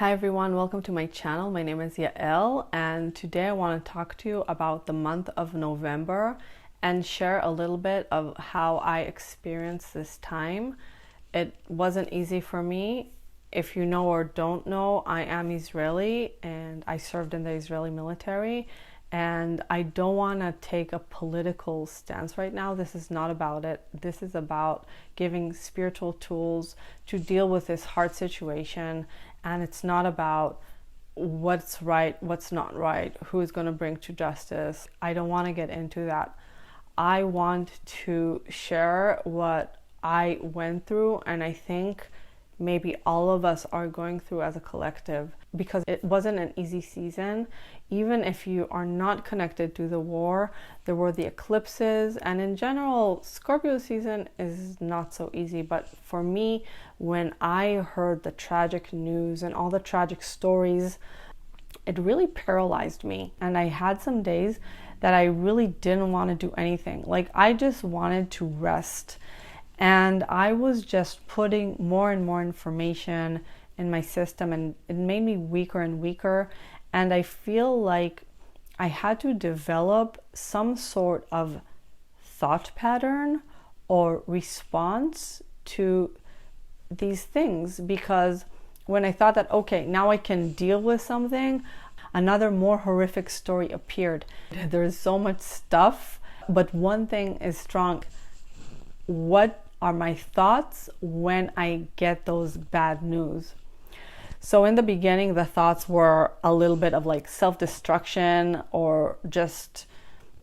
Hi everyone, welcome to my channel. My name is Yael and today I want to talk to you about the month of November and share a little bit of how I experienced this time. It wasn't easy for me. If you know or don't know, I am Israeli and I served in the Israeli military, and I don't want to take a political stance right now. This is not about it. This is about giving spiritual tools to deal with this hard situation. And it's not about what's right, what's not right, who is going to bring to justice. I don't want to get into that. I want to share what I went through, and I think maybe all of us are going through as a collective, because it wasn't an easy season. Even if you are not connected to the war, there were the eclipses, and in general, Scorpio season is not so easy. But for me, when I heard the tragic news and all the tragic stories, it really paralyzed me. And I had some days that I really didn't want to do anything. Like, I just wanted to rest. And I was just putting more and more information in my system, and it made me weaker and weaker. And I feel like I had to develop some sort of thought pattern or response to these things, because when I thought that, okay, now I can deal with something, another more horrific story appeared. There's so much stuff, but one thing is strong. What are my thoughts when I get those bad news? So in the beginning, the thoughts were a little bit of like self-destruction, or just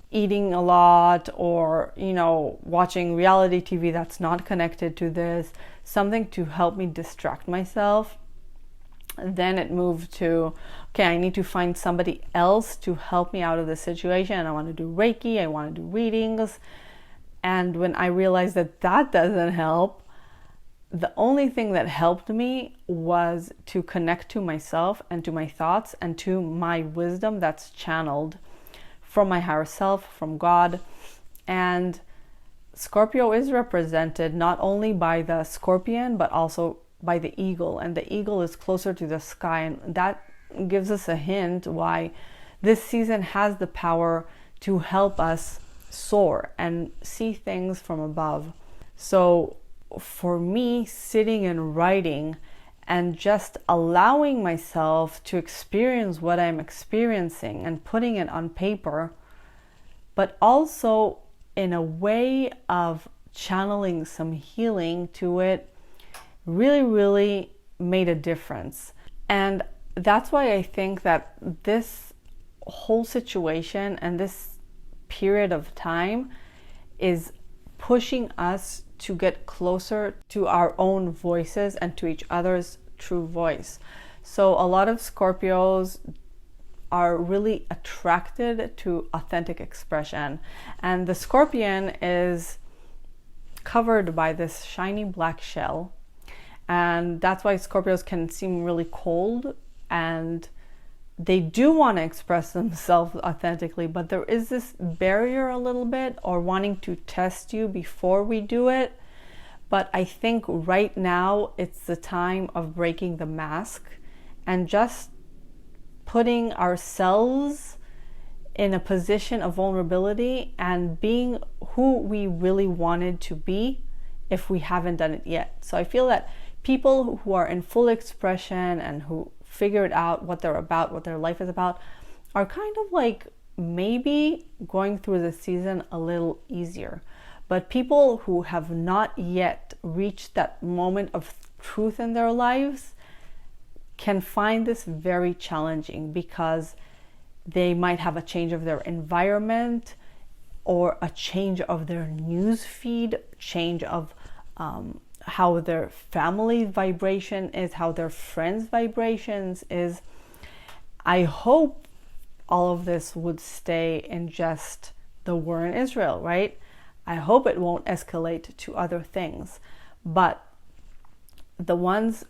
eating a lot, or, watching reality TV that's not connected to this, something to help me distract myself. Then it moved to, okay, I need to find somebody else to help me out of the situation. I want to do Reiki, I want to do readings. And when I realized that that doesn't help, the only thing that helped me was to connect to myself and to my thoughts and to my wisdom that's channeled from my higher self, from God. And Scorpio is represented not only by the scorpion, but also by the eagle. And the eagle is closer to the sky. And that gives us a hint why this season has the power to help us soar and see things from above. So for me, sitting and writing and just allowing myself to experience what I'm experiencing and putting it on paper, but also in a way of channeling some healing to it, really made a difference. And that's why I think that this whole situation and this period of time is pushing us to get closer to our own voices and to each other's true voice. So a lot of Scorpios are really attracted to authentic expression, and the scorpion is covered by this shiny black shell, and that's why Scorpios can seem really cold, and they do want to express themselves authentically, but there is this barrier a little bit, or wanting to test you before we do it. But I think right now it's the time of breaking the mask and just putting ourselves in a position of vulnerability and being who we really wanted to be if we haven't done it yet. So I feel that people who are in full expression and who figured out what they're about, what their life is about, are kind of like maybe going through the season a little easier. But people who have not yet reached that moment of truth in their lives can find this very challenging, because they might have a change of their environment, or a change of their news feed, change of how their family vibration is, how their friends' vibrations is. I hope all of this would stay in just the war in Israel, right? I hope it won't escalate to other things. But the ones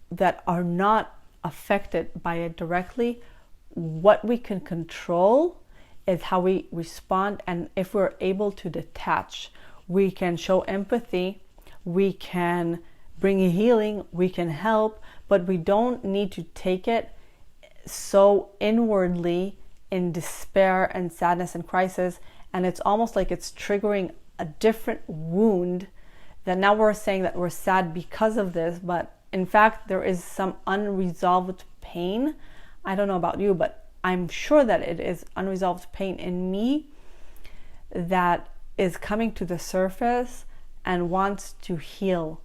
that are not affected by it directly, what we can control is how we respond. And if we're able to detach, we can show empathy, we can bring healing, we can help, but we don't need to take it so inwardly in despair and sadness and crisis. And it's almost like it's triggering a different wound that now we're saying that we're sad because of this, but in fact, there is some unresolved pain. I don't know about you, but I'm sure that it is unresolved pain in me that is coming to the surface and wants to heal.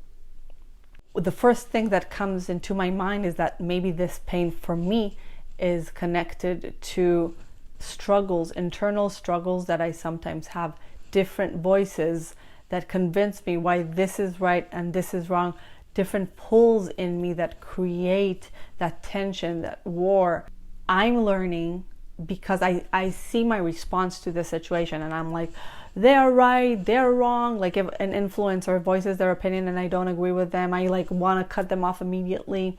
The first thing that comes into my mind is that maybe this pain for me is connected to struggles, internal struggles that I sometimes have, different voices that convince me why this is right and this is wrong, different pulls in me that create that tension, that war. I'm learning because I see my response to the situation and I'm like, they're right, they're wrong. Like if an influencer voices their opinion and I don't agree with them, I like want to cut them off immediately.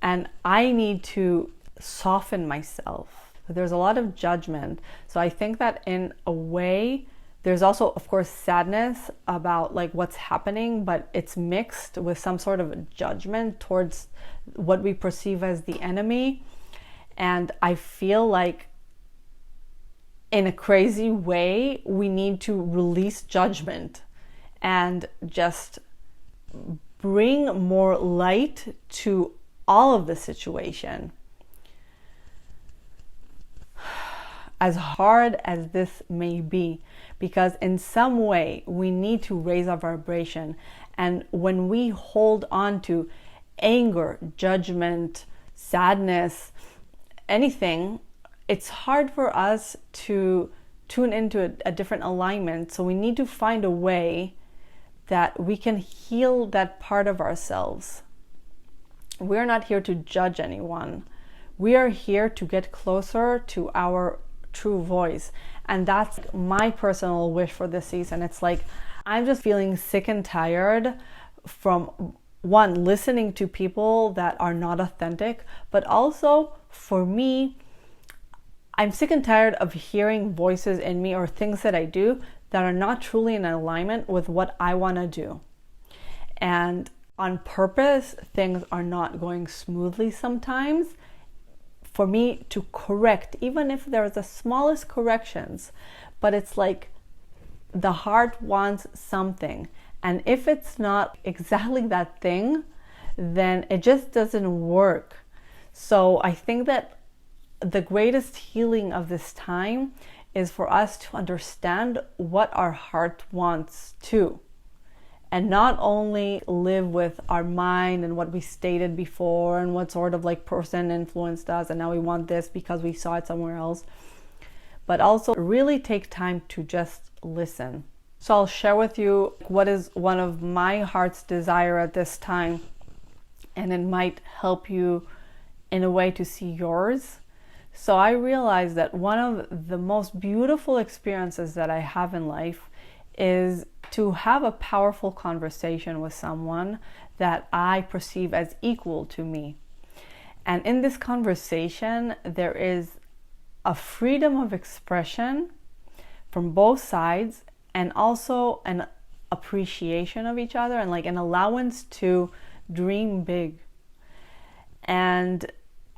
And I need to soften myself. There's a lot of judgment. So I think that in a way, there's also, of course, sadness about like what's happening, but it's mixed with some sort of judgment towards what we perceive as the enemy. And I feel like in a crazy way, we need to release judgment and just bring more light to all of the situation. As hard as this may be, because in some way we need to raise our vibration. And when we hold on to anger, judgment, sadness, anything, it's hard for us to tune into a different alignment. So we need to find a way that we can heal that part of ourselves. We're not here to judge anyone. We are here to get closer to our true voice. And that's my personal wish for this season. It's like, I'm just feeling sick and tired from one, listening to people that are not authentic, but also for me, I'm sick and tired of hearing voices in me or things that I do that are not truly in alignment with what I want to do. And on purpose, things are not going smoothly sometimes. For me to correct, even if there's the smallest corrections, but it's like the heart wants something. And if it's not exactly that thing, then it just doesn't work. So I think that the greatest healing of this time is for us to understand what our heart wants too. And not only live with our mind and what we stated before and what sort of like person influenced us and now we want this because we saw it somewhere else, but also really take time to just listen. So I'll share with you what is one of my heart's desire at this time, and it might help you in a way to see yours. So I realized that one of the most beautiful experiences that I have in life is to have a powerful conversation with someone that I perceive as equal to me. And in this conversation, there is a freedom of expression from both sides, and also an appreciation of each other and like an allowance to dream big. And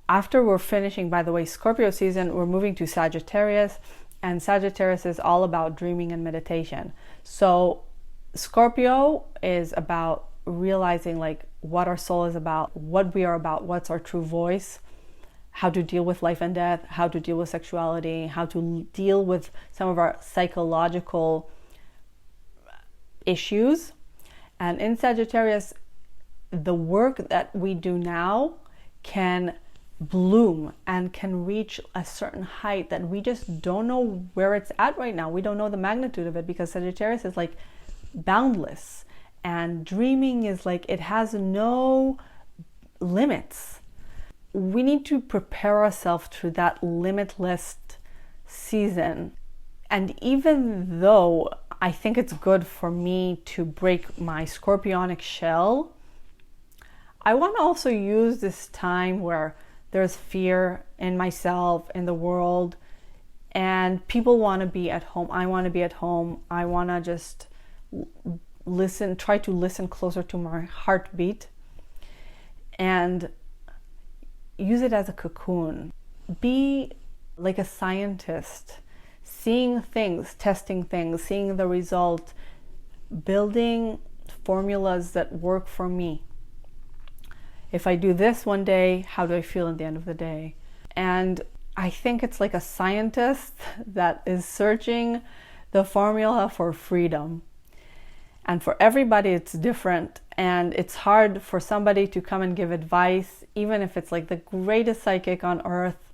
after we're finishing, by the way, Scorpio season, we're moving to Sagittarius. And Sagittarius is all about dreaming and meditation. So Scorpio is about realizing like what our soul is about, what we are about, what's our true voice, how to deal with life and death, how to deal with sexuality, how to deal with some of our psychological issues. And in Sagittarius, the work that we do now can bloom and can reach a certain height that we just don't know where it's at right now. We don't know the magnitude of it because Sagittarius is like boundless, and dreaming is like it has no limits. We need to prepare ourselves through that limitless season. And even though I think it's good for me to break my scorpionic shell, I want to also use this time where there's fear in myself, in the world, and people want to be at home. I want to be at home. I want to just listen, try to listen closer to my heartbeat. and use it as a cocoon. Be like a scientist, seeing things, testing things, seeing the result, building formulas that work for me. If I do this one day, how do I feel at the end of the day? And I think it's like a scientist that is searching the formula for freedom. And for everybody, it's different. And it's hard for somebody to come and give advice, even if it's like the greatest psychic on earth.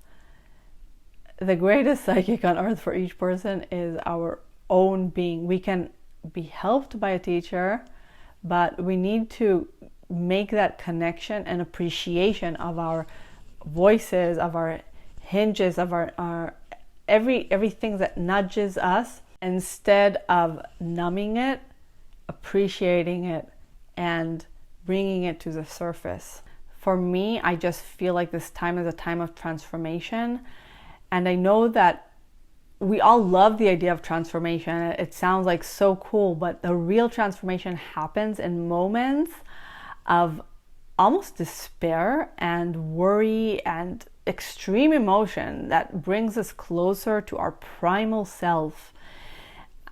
The greatest psychic on earth for each person is our own being. We can be helped by a teacher, but we need to make that connection and appreciation of our voices, of our hinges, of our everything that nudges us, instead of numbing it, appreciating it and bringing it to the surface. For me, I just feel like this time is a time of transformation. And I know that we all love the idea of transformation. It sounds like so cool, but the real transformation happens in moments of almost despair and worry and extreme emotion that brings us closer to our primal self.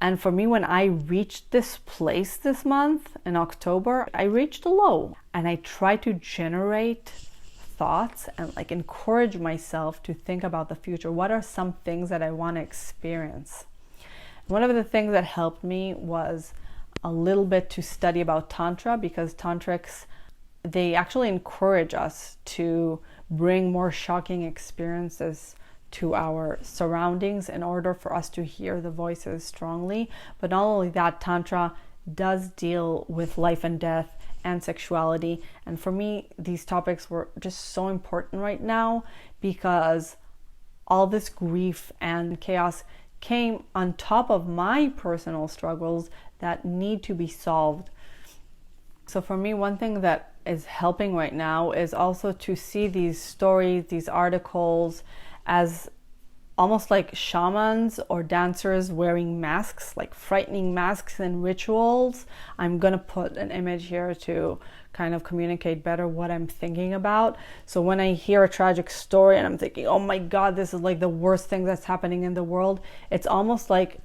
And for me, when I reached this place this month in October, I reached a low, and I tried to generate thoughts and like encourage myself to think about the future. What are some things that I want to experience? One of the things that helped me was a little bit to study about Tantra, because Tantrics, they actually encourage us to bring more shocking experiences to our surroundings in order for us to hear the voices strongly. But not only that, Tantra does deal with life and death and sexuality. And for me, these topics were just so important right now, because all this grief and chaos came on top of my personal struggles that need to be solved. So for me, one thing that is helping right now is also to see these stories, these articles, as almost like shamans or dancers wearing masks, like frightening masks and rituals. I'm gonna put an image here to kind of communicate better what I'm thinking about. So when I hear a tragic story and I'm thinking, oh my God, this is like the worst thing that's happening in the world, it's almost like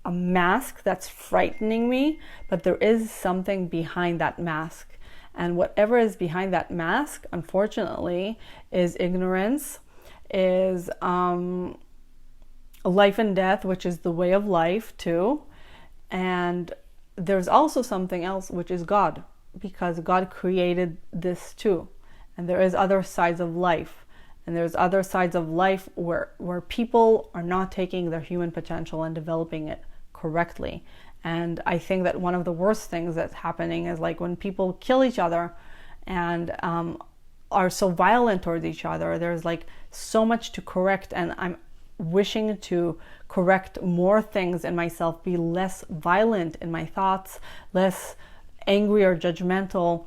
a mask that's frightening me, but there is something behind that mask. And whatever is behind that mask, unfortunately, is ignorance, is life and death, which is the way of life too. And there's also something else, which is God, because God created this too. And there is other sides of life. And there's other sides of life where people are not taking their human potential and developing it correctly. And I think that one of the worst things that's happening is like when people kill each other and are so violent towards each other. There's like so much to correct, and I'm wishing to correct more things in myself, be less violent in my thoughts, less angry or judgmental.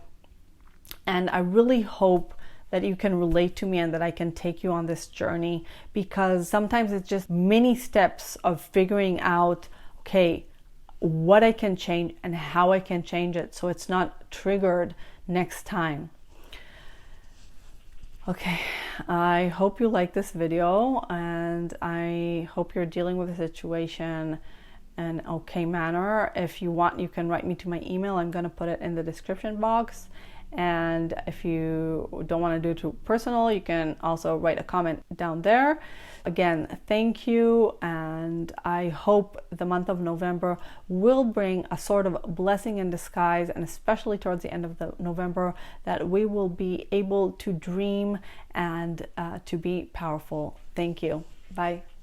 And I really hope that you can relate to me and that I can take you on this journey, because sometimes it's just mini steps of figuring out, okay, what I can change and how I can change it so it's not triggered next time. Okay, I hope you like this video, and I hope you're dealing with the situation in an okay manner. If you want, you can write me to my email. I'm going to put it in the description box. And if you don't want to do it too personal, you can also write a comment down there. Again, thank you, and I hope the month of November will bring a sort of blessing in disguise, and especially towards the end of November, that we will be able to dream and to be powerful. Thank you. Bye.